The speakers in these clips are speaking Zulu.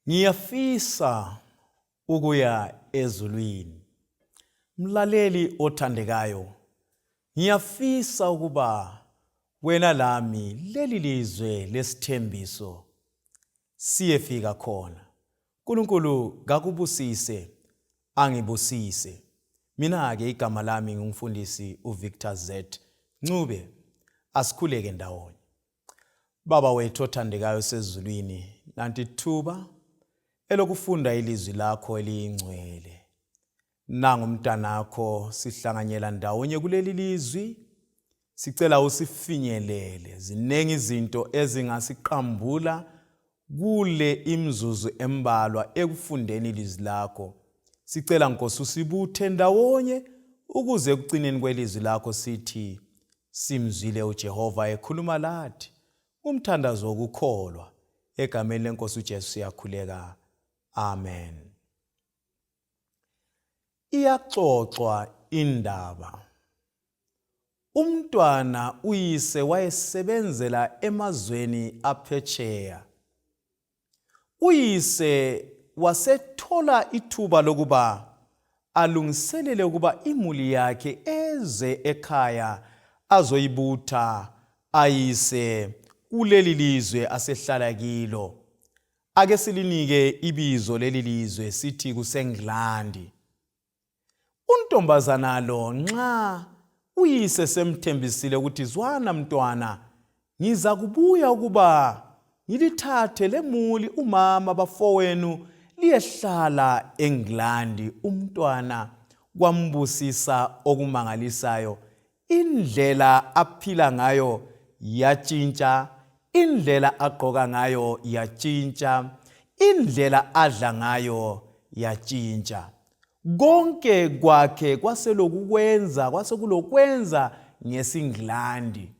Ngiyafisa ukuya ezulwini. Mlaleli othandekayo, ngiyafisa ukuba wena lami leli lizwe lesithembiso siyefika khona. uNkulunkulu ngakubusise, angibusise. Mina-ke igama lami ngumfundisi uVictor Z. Ncube, asikhuleke ndawonye. Baba wethu othandekayo sezulwini, nanti thuba elokufunda ilizwi lakho eliyingcwele. Nangumntanakho sihlanganyela ndawonye kuleli lizwi, sicela usifinyelele. Zinengi izinto ezingasiqambula kule imzuzu embalwa ekufundeni ilizwi lakho. Sicela Nkosi usibuthe ndawonye ukuze ekucineni kwelizwi lakho sithi simzwile uJehova ekhuluma lathi. Umthandazo wokukholwa egameni leNkosi uJesu siyakhuleka. Amen. Iyaxoxwa indaba. Umntwana uyise wayesebenzela emazweni aphetsheya. Uyise wasethola ithuba lokuba alungiselele ukuba imuli yakhe eze ekhaya azoyibutha ayise kuleli lizwe asehlala kilo. Ake silinike ibizo leli lizwe sithi kuseNgilandi. Untombazana lo nxa uyise semthembisile ukuthi zwana mntwana, ngiza kubuya ukuba ngilithathe lemuli umama bafowenu liyehlala eNgilandi. Umntwana kwambusisa okumangalisayo. Indlela aphila ngayo yatshintsha, indlela agqoka ngayo yatshintsha, indlela adla ngayo yatshintsha. Konke kwakhe kwasekulokwenza ngesiNgilandi.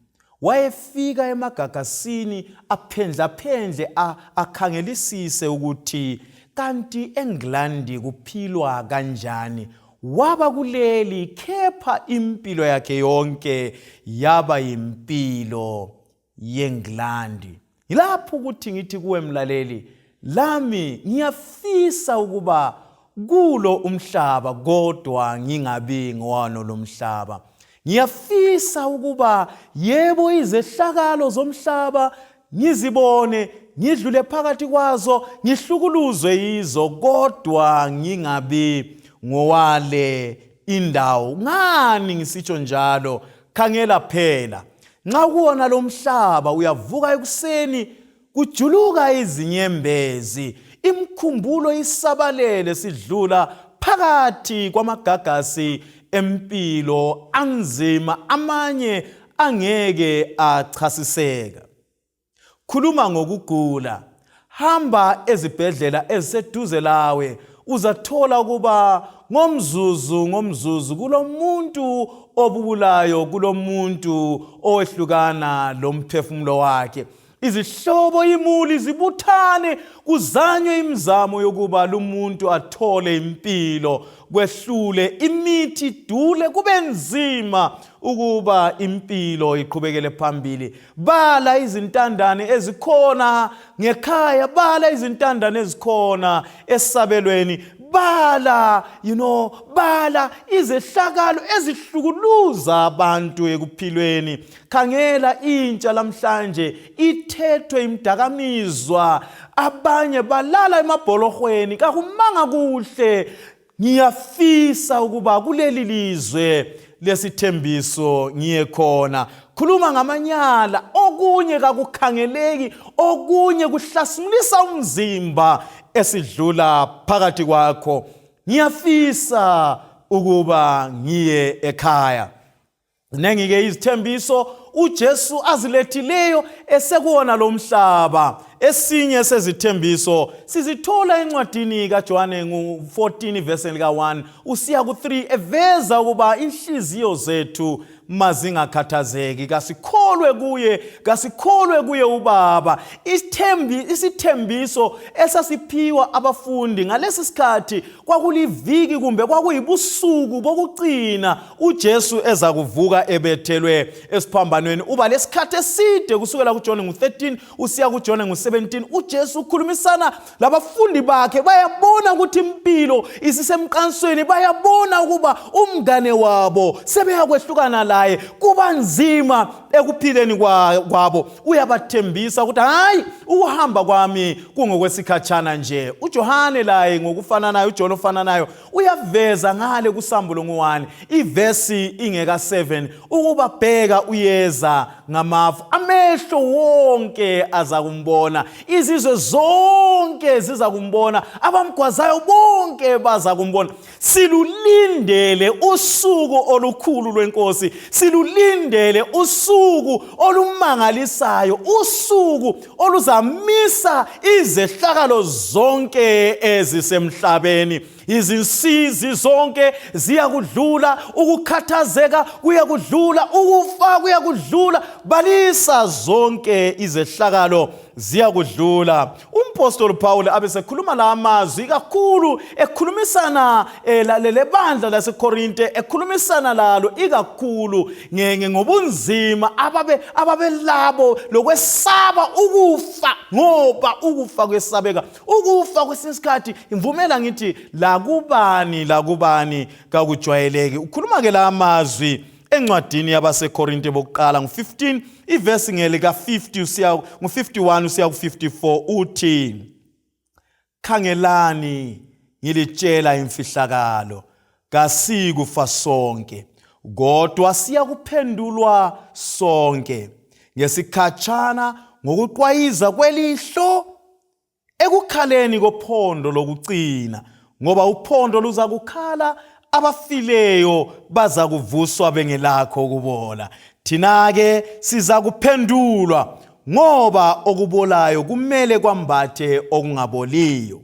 Wayefika emagagasini aphendle akhangelisise ukuthi kanti eNgilandi kuphilwa kanjani. Waba kuleli kepha impilo yakhe yonke yaba yimpilo yeNgilandi. Yilapho ukuthi ngithi kuwe mlaleli, lami ngiyafisa ukuba kulo umhlaba kodwa ngingabi ngowano lomhlaba. Ngiyafisa ukuba yebo izehlakalo zomhlaba ngizibone, ngidlule phakathi kwazo, ngihlukuluzwe yizo, kodwa ngingabi ngowale indawo. Ngani ngisitsho njalo? Khangela phela, nxa kuwona lo mhlaba uyavuka ekuseni kujuluka izinyembezi, imkhumbulo isabalele sidlula phakathi kwamagagasi empilo anzima, amanye angeke achasiseka. Khuluma ngokugula, hamba ezibhedlela eziseduze lawe, uzathola ukuba ngomzuzu kulomuntu obubulayo, kulomuntu owehlukana lomphefumulo wakhe. Izihlobo imuli zibuthane, kuzanywe imizamo yokuba lumuntu athole impilo, kwehlule imithi dule, kube nzima ukuba impilo iqhubekele phambili. Bala izintandane ezikhona ngekhaya, bala izintandane ezikhona esabelweni, bala bala izehlakalo ezihlukuluza abantu ekuphilweni. Khangela intsha lamhlanje ithethwe imdakamizwa, abanye balala emabholokhweni. Kakumanga kuhle. Ngiyafisa ukuba kuleli lizwe lesithembiso ngiye khona. Khuluma ngamanyala, okunye kakukhangeleki, okunye kuhlasimulisa umzimba esidlula phakathi kwakho. Ngiyafisa ukuba ngiye ekhaya. Nengike izithembiso uJesu azilethileyo esekuwona lo mhlaba. Esinye sezithembiso sizithola encwadini kaJohane 14 verse lika 1 usiya ku 3, eveza ukuba inhliziyo zethu mazingakhathazeki, kasikholwe kuye uBaba. Isithembiso esasiphiwa abafundi ngalesi sikhathi kwakuliviki kumbe kwakuyibusuku bokugcina uJesu eza kuvuka ebethelwe esiphambanweni. Uba lesikhathi eside kusukela kuJohn 13 usiya kuJohn 17 uJesu ukhulumisana labafundi bakhe bayabona ukuthi impilo isisemqansweni bayabona ukuba umngane wabo sebeyakwehlukana laye kuba nzima ekuphileni kwabo uyabathembisa ukuthi hayi ukuhamba kwami kungokwesikhatshana nje uJohane laye ngokufananayo uJohn ofananayo uyaveza ngale kusambulo ngo1 ivesi ingeka 7 ukuba bheka uyeza ngamafu amehlo wonke azakumbona izizwe zonke zizakumbona abamgwazayo bonke bazakumbona silulindele usuku olukhulu lwenkosi silulindele usuku olumangalisayo usuku oluzamisa izehlakalo zonke ezisemhlabeni izinsizi zonke ziyakudlula ukukhathazeka kuyakudlula ukufa kuyakudlula balisa zonke izehlakalo ziyakudlula umpostoli Paul abesekhuluma la amazwi kakhulu ekhulumisana lebandla laseKorinte ekhulumisana lalo ikakhulu ngobunzima ababelabo lokwesaba ukufa ngoba ukufa kwesabeka ukufa kwesinsikhathi imvumela ngithi lakubani kakujwayeleki ukhuluma ke la amazwi encwadini yabaseKorinte bokuqala ngo15 ivesi ngelika 50 usiya ngo51 usiya ku54 uthi khangelani ngilitshela imfihlakalo kasikufa sonke kodwa siyakuphendulwa sonke ngesikhatshana ngokuqwayiza kwelihlo ekukhaleni kophondo lokucina ngoba uphondo luza kukhala abafileyo baza kuvuswa bengelakho ukubola thina ke siza kuphendulwa ngoba okubolayo kumele kwambathe okungaboliyo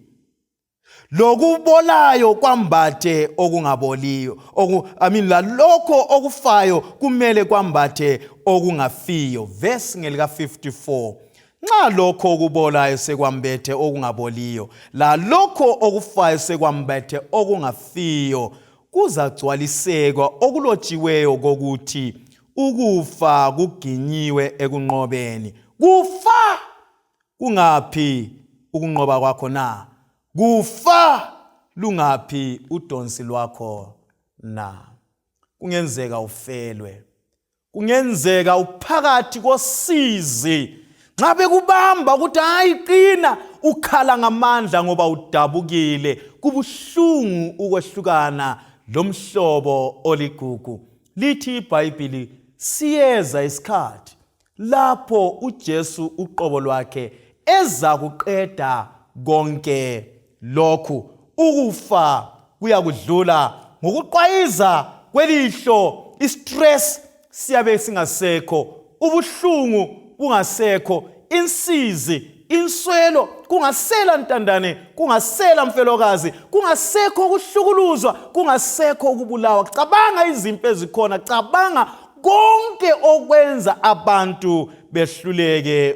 lokubolayo kwambathe okungaboliyo lalokho okufayo kumele kwambathe okungafiyo verse ngelika 54 nxa lokho okubolayo sekwambethe okungaboliyo lalokho okufayo sekwambethe okungafiyo kuzagcwalisekwa okulotshiweyo kokuthi ukufa kuginyiwe ekunqobeni kufa kungaphi ukunqoba kwakho na kufa lungaphi udonsi lwakho na kungenzeka ufelwe kungenzeka uphakathi kosizi nxa bekubamba ukuthi hayi qina ukhala ngamandla ngoba udabukile kubuhlungu ukwehlukana lomhlobo oligugu lithi iBhayibheli siyeza isikhathi lapho uJesu uqobo lwakhe eza kuqeda konke lokhu ukufa kuyakudlula ngokuqwayiza kwelihlo istress siyabe singasekho ubuhlungu kungasekho insizi inswelo kungasela ntandane kungasela mfelokazi kungasekho ukuhlukuluzwa kungasekho ukubulawa cabanga izimpi ezikhona cabanga konke okwenza abantu behluleke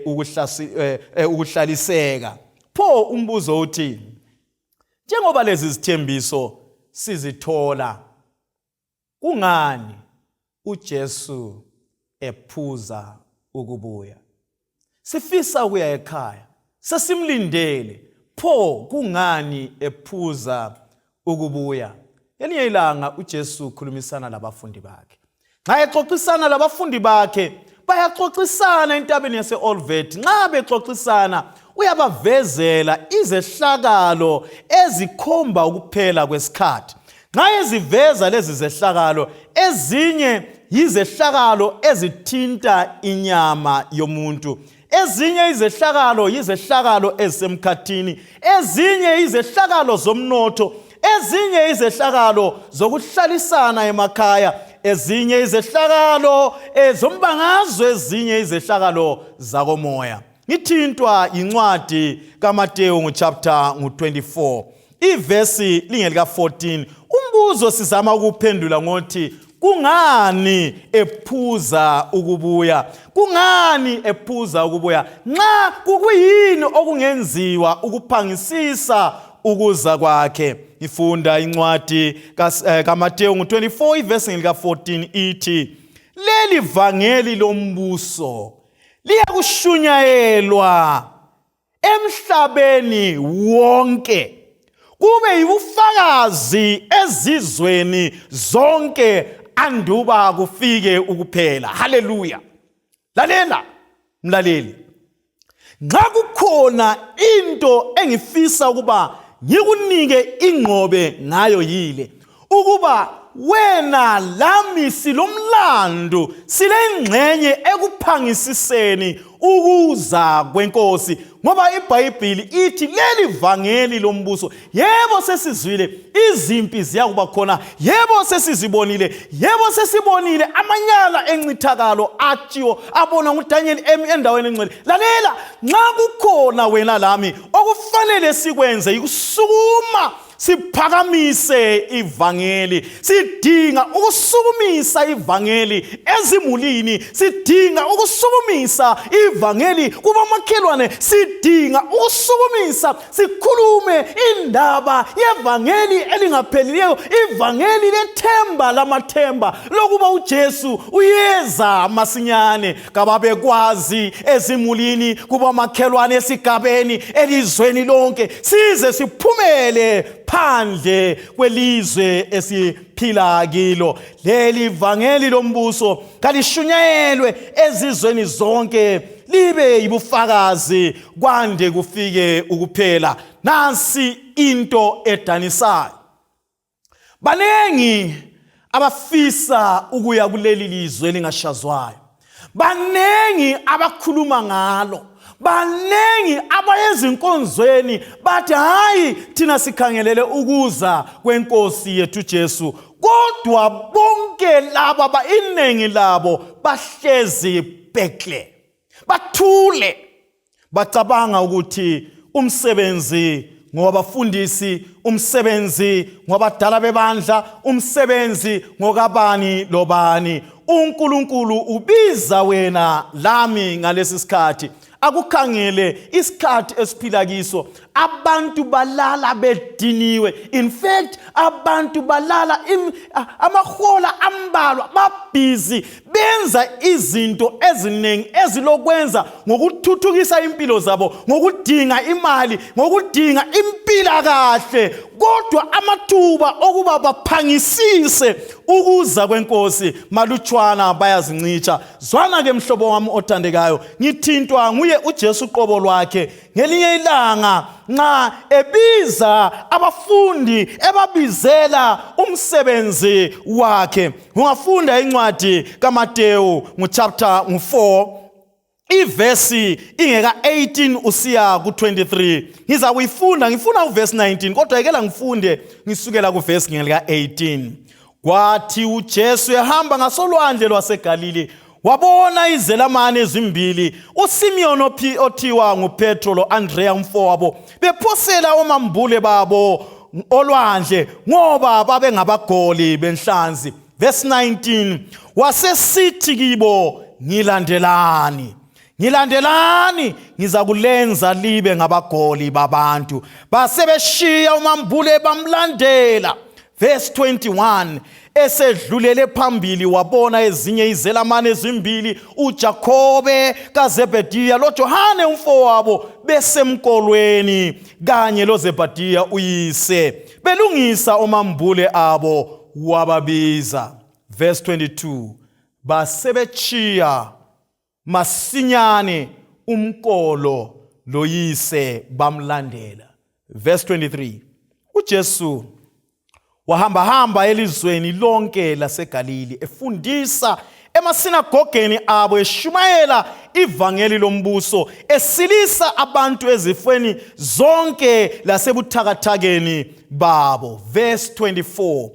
ukuhlaliseka pho umbuzo uthi njengoba lezi zithembiso sizithola kungani uJesu ephuza ukubuya sifisa ukuya ekhaya sesimlindele pho kungani ephuza ukubuya elinye ilanga uJesu ukhulumisana labafundi bakhe nxa exoxisana labafundi bakhe bayaxoxisana entabeni yaseOlivet nxa bexoxisana uyabavezela izehlakalo ezikhomba ukuphela kwesikhathi nxa eziveza lezi zehlakalo ezinye yizehlakalo ezithinta inyama yomuntu ezinye izehlakalo yizehlakalo ezisemkhathini ezinye izehlakalo zomnotho ezinye izehlakalo zokuhlalisana emakhaya ezinye izehlakalo zombangazwe ezinye izehlakalo zakomoya ngithintwa incwadi kaMateyu ngochapter 24 ivesi lingelika 14 umbuzo sizama ukuphendula ngothi kungani ephuza ukubuya kungani ephuza ukubuya nxa kukuyini okungenziwa ukuphangisisa ukuza kwakhe ifunda incwadi kaMateyu 24 ivesi ngelika 14 ithi leli vangeli lombuso liyakushunyayelwa emhlabeni wonke kube yibufakazi ezizweni zonke anduba kufike ukuphela. Haleluya. Lalela mlaleli, nxa kukhona into engifisa ukuba ngikunike ingqobe ngayo yile ukuba wena lami silomlando silengxenye ekuphangisiseni ukuza kwenkosi, ngoba iBhayibheli ithi leli vangeli lombuso yebo sesizwile izimpi ziyakuba khona, yebo sesizibonile, yebo sesibonile amanyala encithakalo atshiwo abona nguDaniel endaweni engcwele. Lalela, nxa kukhona wena lami okufanele sikwenze yikusukuma siphakamise ivangeli. Sidinga ukusukumisa ivangeli ezimulini, sidinga ukusukumisa ivangeli kubamakhelwane, sidinga ukusukumisa sikhulume indaba yevangeli elingaphelileyo, ivangeli lethemba lamathemba lokuba uJesu uyeza masinyane. Kababekwazi ezimulini, kubamakhelwane, esigabeni, elizweni lonke, size siphumele phandle kwelizwe esiphila kilo. Leli vangeli lombuso kalishunyayelwe ezizweni zonke, libe yibufakazi kwande kufike ukuphela. Nansi into edanisayo, banengi abafisa ukuya kuleli lizwe lingashazwayo, banengi abakhuluma ngalo, banengi abayezinkonzweni bathi hayi thina sikhangelele ukuza kwenkosi yethu Jesu. Kodwa bonke laba inengi labo bahlezi bekle, bathule, bacabanga ukuthi umsebenzi ngowabafundisi, umsebenzi ngowabadala bebandla, umsebenzi ngokabani lobani. uNkulunkulu ubiza wena lami ngalesi sikhathi. Akukhangele isikhathi esiphila kiso, abantu balala bediniwe. In fact, abantu balala amahola ambalwa, babhizi benza izinto eziningi ezilokwenza ngokuthuthukisa impilo zabo, ngokudinga imali, ngokudinga impilakahle. Kodwa amathuba okuba baphangisise ukuza kwenkosi malutshwana bayazincitsha. Zwana ke mhlobo wami othandekayo, ngithintwa nguye uJesu qobo lwakhe ngelinye ilanga nxa ebiza abafundi, ebabizela umsebenzi wakhe. Ungafunda incwadi kaMateyu chapter 4 ivesi ingeka 18 usiya ku23. Ngiza kuyifunda, ngifuna uverse 19, kodwa yekela ngifunde ngisukela kuvesi ngelika 18. Kwathi uJesu ehamba ngasolwandle lwaseGalile, wabona izelamane ezimbili, uSimiyoni othiwa nguPetro lo-Andreya umfowabo, bephosela omambule babo olwandle ngoba babengabagoli benhlanzi. Verse 19, wasesithi kibo, ngilandelani, ngilandelani, ngizakulenza libe ngabagoli babantu. Basebeshiya umambule bamlandela. Verse 21, esedlulele phambili wabona ezinye izelamane ezimbili, uJakobe kaZebediya loJohane umfowabo besemkolweni, kanye loZebediya uyise, belungisa omambule abo, wababiza. Verse 22, basebechiya masinyane umkolo loyise bamlandela. Verse 23, uJesu wahamba elizweni lonke laseGalile, efundisa emasinagogeni abo, eshumayela ivangeli lombuso, esilisa abantu ezifweni zonke lasebuthakathakeni babo. Verse 24,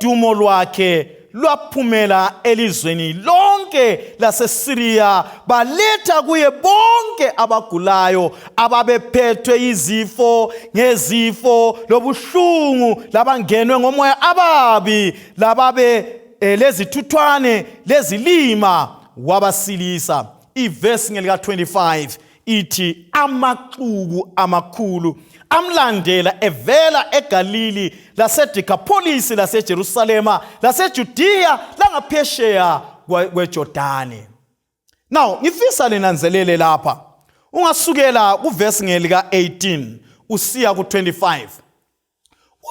udumo lwakhe lwaphumela elizweni lonke laseSiriya, baletha kuye bonke abagulayo, ababephethwe izifo ngezifo lobuhlungu, labangenwe ngomoya ababi, lababe lezithuthwane lezilima, wabasilisa. Ivesi ngelika 25 ithi amaxuku amakhulu amlandela evela eGalili, laseDekapolisi, laseJerusalema, laseJudiya, langaphesheya kweJordani. Now ngifisa linanzelele lapha Ungasukela kuverse ngelika 18 usiya ku25.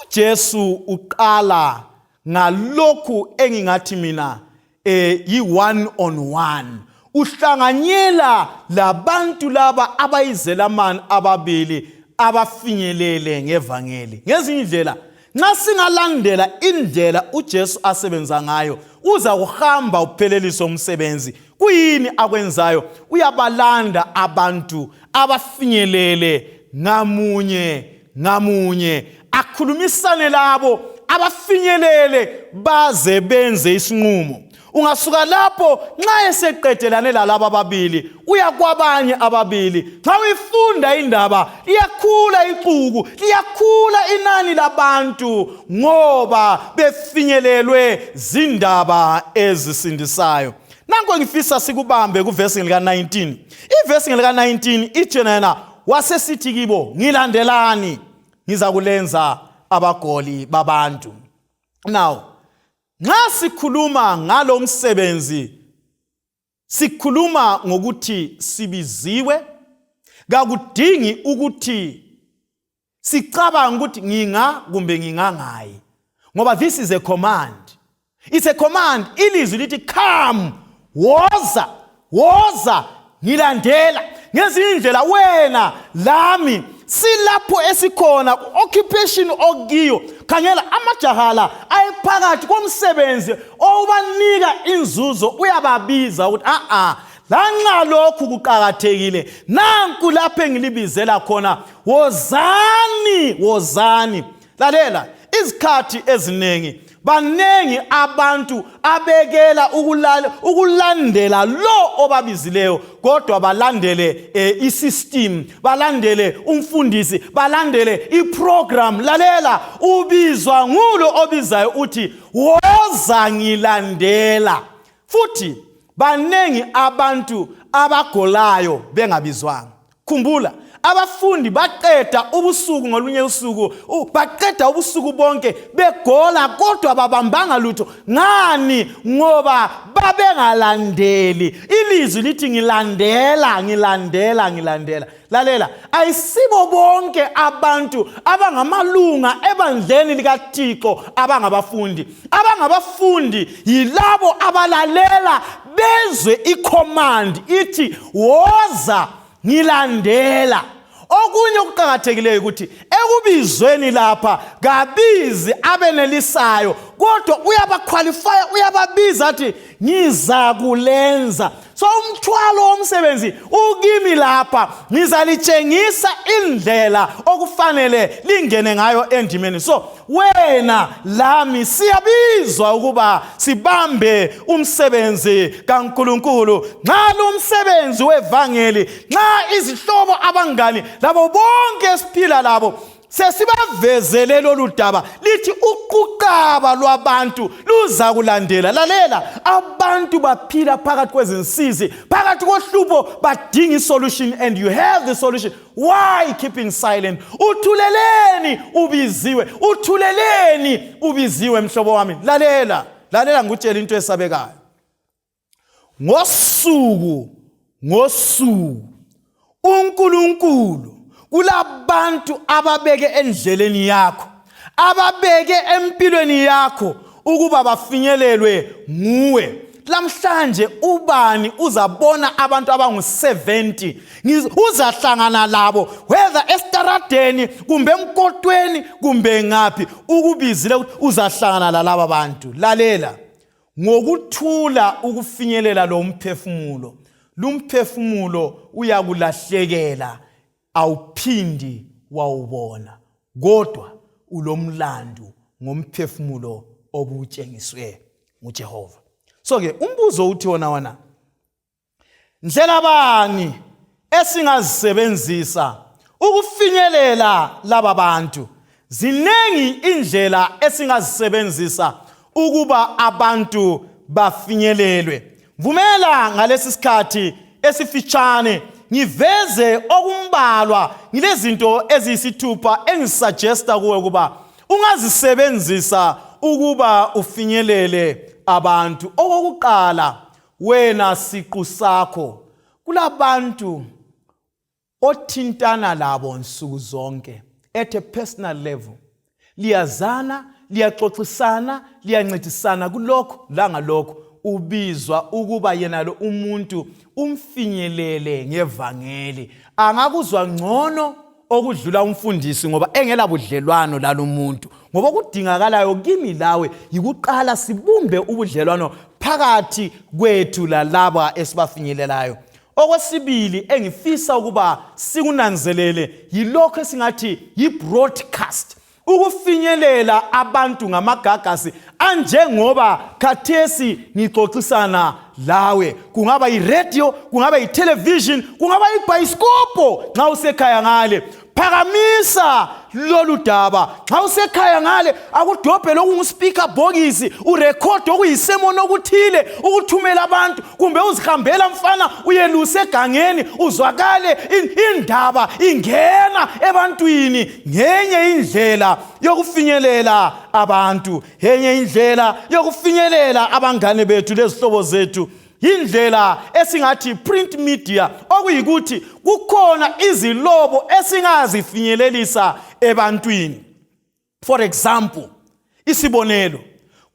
uJesu uqala ngalokhu engingathi mina yi one on one. Uhlanganyela labantu laba abayizelamani ababili abafinyelele ngevangeli. Ngezinye indlela nxa singalandela indlela uJesu asebenza ngayo uza kuhamba uphelelisa umsebenzi. Kuyini akwenzayo? Uyabalanda abantu abafinyelele ngamunye akhulumisane labo abafinyelele baze benze isinqumo. Ungasuka lapho nxa eseqedelane lalabo ababili uya kwabanye ababili. Nxa uyifunda indaba liyakhula ixuku, liyakhula inani labantu ngoba befinyelelwe zindaba ezisindisayo. Nanko ngifisa sikubambe kuverse lika 19. Iverse lika 19 ijena wasesithi kibo ngilandelani ngiza kulenza abagoli babantu. Now nxa sikhuluma ngalo msebenzi sikhuluma ngokuthi sibiziwe, kakudingi ukuthi sicabanga ukuthi nginga kumbe ngingangayi, ngoba this is a command. It's a command. Ilizwi lithi come, woza ngilandela. Ngezinye indlela wena lami silapho esikhona occupation okiyo. Khangela amajahala ayephakathi komsebenzi owanika inzuzo uyababiza ukuthi lanxa lokhu kuqhakathekile nanku lapho engilibizela khona wozani. Lalela, izikhathi ezinengi banengi abantu abekela ukulandela lo obabizileyo kodwa balandele isystem, balandele umfundisi, balandele iprogram. Lalela, ubizwa ngulo obizayo uthi woza ngilandela. Futhi banengi abantu abagolayo bengabizwanga. Khumbula, abafundi baqeda ubusuku ngolunye usuku, baqeda ubusuku bonke begola kodwa babambanga lutho. Ngani? Ngoba babengalandeli ilizwi lithi ngilandela. Lalela, ayisibo bonke abantu abangamalunga ebandleni likaThixo abangabafundi. Abangabafundi yilabo abalalela bezwe icommand ithi woza ngilandela. Okunye okuqhakathekileyo ukuthi ekubizweni lapha kabizi abenelisayo kodwa uyabaqualify, uyababiza athi ngiza kulenza. So umthwalo womsebenzi ukimi lapha, ngizalitshengisa indlela okufanele lingene ngayo endimeni. So wena lami siyabizwa ukuba sibambe umsebenzi kaNkulunkulu. Nxa lo msebenzi wevangeli, nxa izihlobo abangani labo bonke esiphila labo sesibavezele lolu daba lithi uquqaba lwabantu luza kulandela. Lalela, abantu baphila phakathi kwezinsizi, phakathi kohlupho, badinga isolution, and you have the solution. Why keeping silent? Uthuleleni ubiziwe mhlobo wami. Lalela ngikutshela into esabekayo. Ngosuku uNkulunkulu kulabantu ababeke endleleni yakho, ababeke empilweni yakho ukuba bafinyelelwe nguwe. Lamhlanje ubani uzabona abantu abangu-70 uzahlangana labo, whether estaradeni kumbe emkotweni kumbe ngaphi, ukubizile ukuthi uzahlangana lalaba bantu. Lalela, ngokuthula ukufinyelela lo mphefumulo, lumphefumulo uyakulahlekela, awuphindi wawubona, kodwa ulomlandu ngomphefumulo obutshengiswe nguJehova. So ke umbuzo uthi wona ndlela bani esingazisebenzisa ukufinyelela laba bantu? Zinengi indlela esingazisebenzisa ukuba abantu bafinyelelwe. Vumela ngalesi sikhathi esifitshane ngiveze okumbalwa ngilezinto eziyisithupha engisuggesta kuwe ukuba ungazisebenzisa ukuba ufinyelele abantu. Okokuqala, wena siqu sakho, kulabantu othintana labo nsuku zonke at a personal level. Liyazana, liyaxoxisana, liyancedisana kulokho langalokho ubizwa ukuba yena lo umuntu umfinyelele ngevangeli. Angakuzwa ngcono okudlula umfundisi ngoba engela budlelwano lalomuntu. Ngoba kudingakalayo kimi lawe yikuqala sibumbe ubudlelwano phakathi kwethu lalaba esibafinyelelayo. Okwesibili engifisa ukuba sikunanzelele yilokho esingathi yi-broadcast. Ukufinyelela abantu ngamagagasi anjengoba khathesi ngixoxisana lawe. Kungaba yi-radio, kungaba yi-television, kungaba yi-bioscope nxa usekhaya ngale. Phakamisa lolu daba. Nxa usekhaya ngale akudobhe lokungu-speaker bhokisi urekhodi okuyisemono okuthile ukuthumela abantu kumbe uzihambela mfana uyeluse egangeni uzwakale indaba ingena ebantwini ngenye indlela yokufinyelela abantu, ngenye indlela yokufinyelela abangane bethu lezihlobo zethu. Indlela esingathi print media okuyikuthi kukhona izilobo esingazifinyelelisa ebantwini. For example, isibonelo,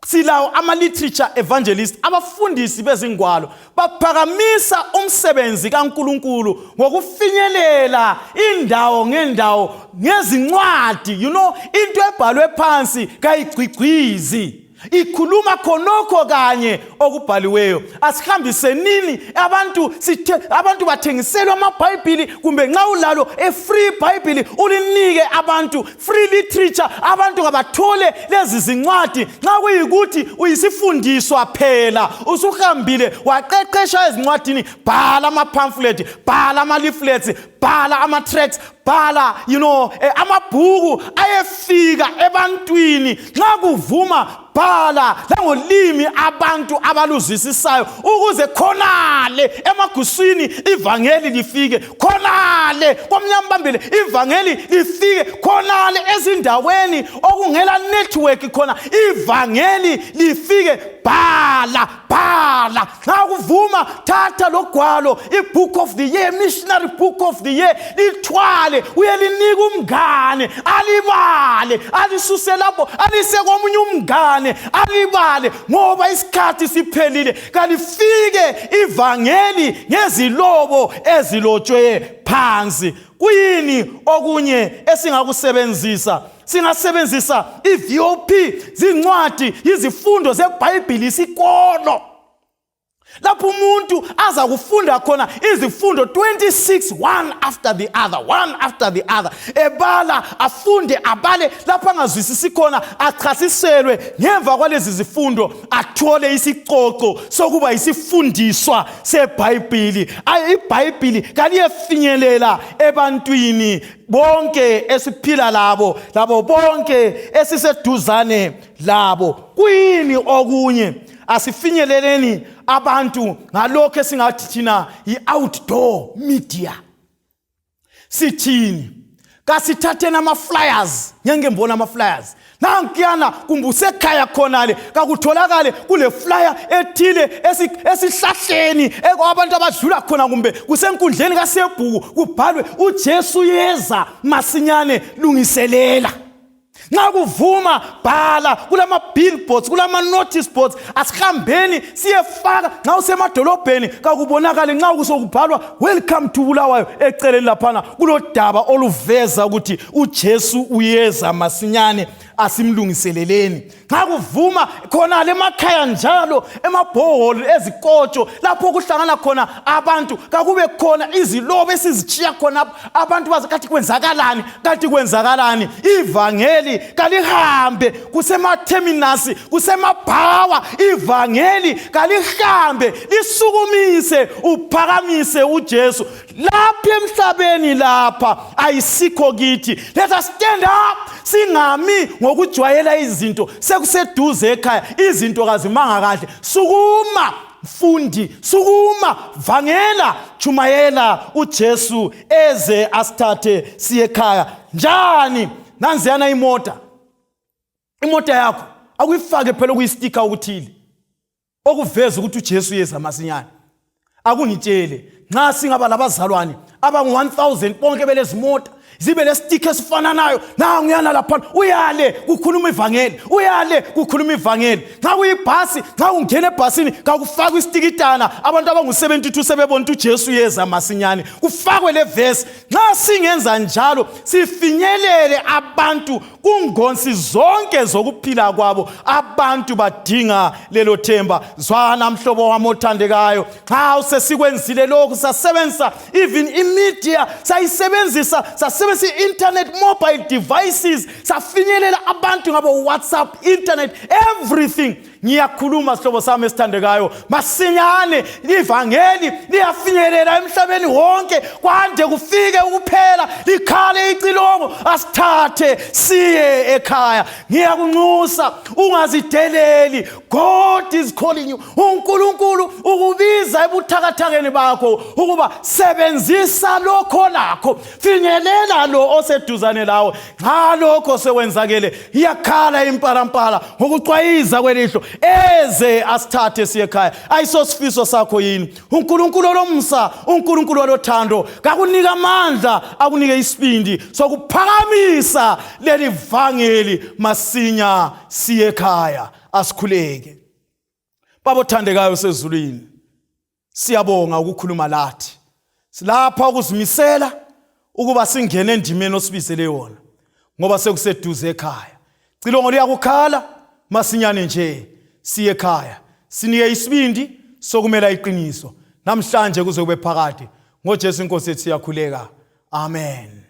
silawo ama-literature evangelist, abafundisi bezingwalo baphakamisa umsebenzi kaNkulunkulu ngokufinyelela indawo ngendawo ngezincwadi. Into ebhalwe phansi kayigcigcizi. Ikhuluma khonokho kanye okubhaliweyo. Asihambisenini abantu bathengiselwa amabhayibhili kumbe nxa ulalo free Bible ulinike abantu, free literature, abantu kabathole lezi zincwadi. Nxa kuyikuthi uyisifundiswa phela usuhambile waqeqesha ezincwadini, bhala ama-pamphlet, bhala ama-leaflets, bhala ama-tracts, bhala amabhuku ayefika ebantwini. Nxa kuvuma bhala langolimi abantu abaluzwisisayo ukuze khonale emaguswini ivangeli lifike, khonale komnyambambele ivangeli lifike, khonale ezindaweni okungela network khona ivangeli lifike. Bhala. Nxa kuvuma thatha logwalo, i-book of the year, missionary book of the year, lithwale uyelinika umngane alibale, alisuse lapho alise komunye umngane alibale ngoba isikhathi siphelile. Kalifike ivangeli ngezilobo ezilotshwe phansi. Kuyini okunye esingakusebenzisa? Singasebenzisa i-VOP, zincwadi, izifundo zeBhayibhili isikolo. Lapho umuntu aza kufunda khona izifundo 26 one after the other. Ebala afunde abale lapho angazwisisi khona achasiselwe ngemva kwalezi zifundo athole isicoco sokuba isifundiswa seBhayibhili. IBhayibhili kaliyefinyelela ebantwini bonke esiphila labo bonke esiseduzane labo. Kuyini okunye? Asifinyeleleni abantu ngalokho esingathi thina yi-outdoor media. Sithini? Kasithatheni ama-flyers. Ngeke mbona ama-flyers. Nankiyana kumbusekhaya khonale kakutholakale kule flyer ethile esihlahleni abantu abadlula khona kumbe kusenkundleni kaSebhuku kubhalwe uJesu yeza masinyane lungiselela. Nxa kuvuma bhala kulama billboards, kulama notice boards, asihambeni siyefaka. Nxa usemadolobheni kakubonakale nxa kusokubhalwa welcome to Bulawayo eceleni laphana kulodaba oluveza ukuthi uJesu uyeza masinyane asimlungiseleleni. Nxa kuvuma khona lemakhaya njalo emabhoholi ezikotsho lapho kuhlangana khona abantu kakube khona izilobo esizichiya khona abantu baze kathi kwenzakalani. Ivangeli kalihambe kusematerminus, kusemabhawa. Ivangeli kalihambe lisukumise uphakamise uJesu lapha emhlabeni lapha ayisikho kithi. Let us stand up. Singami ngokujwayela izinto sekuseduze ekhaya, izinto kazimanga kahle. Sukuma mfundi, sukuma vangela, chumayela uJesu eze asithathe siye ekhaya. Njani? Nanziyana imoto yakho akuyifake phela kuyisticker okuthile okuveza ukuthi uJesu yeza masinyane. akungitshele nxa singaba labazalwane abangu-1000 bonke belezimota zibe lestikhi esifananayo nangu yana lapha uyale kukhuluma ivangeli uyale kukhuluma ivangeli nxa kuyibhasi nxa ungena ebhasini kakufakwe istikitana abantu abangu-72 sebebona ukuthi uJesu yeza masinyane kufakwe le verse nxa singenza njalo sifinyelele abantu kungonsi zonke zokuphila kwabo abantu badinga lelo themba zwana mhlobo wami othandekayo nxa usesikwenzile lokhu sasebenzisa even imedia sayisebenzisa internet mobile devices safinyelela abantu ngabo WhatsApp internet everything ngiyakhuluma sihlobo sami esithandekayo masinyane ivangeli liyafinyelela emhlabeni wonke kwande kufike ukuphela likhale icilongo asithathe siye ekhaya ngiyakunxusa ungazideleli God is calling you uNkulunkulu ukubiza ebuthakathakeni bakho ukuba sebenzisa lokho lakho finyelela lo oseduzane lawo nxa lokho sekwenzakele iyakhala imparampara ngokucwayiza kwelihlo eze asithathe siye ekhaya ayisosifiso sakho yini uNkulunkulu olomsa uNkulunkulu olothando kakunika amandla akunike isibindi sokuphakamisa leli vangeli masinya siye ekhaya asikhuleke baba othandekayo sezulwini siyabonga ukukhuluma lathi silapha ukuzimisela ukuba singene endimeni osibizele yona ngoba sekuseduze ekhaya cilongo liyakukhala masinyane nje siye ekhaya sinike isibindi sokumela iqiniso namhlanje kuze kube phakade ngoJesu inkosi ethu siyakhuleka amen.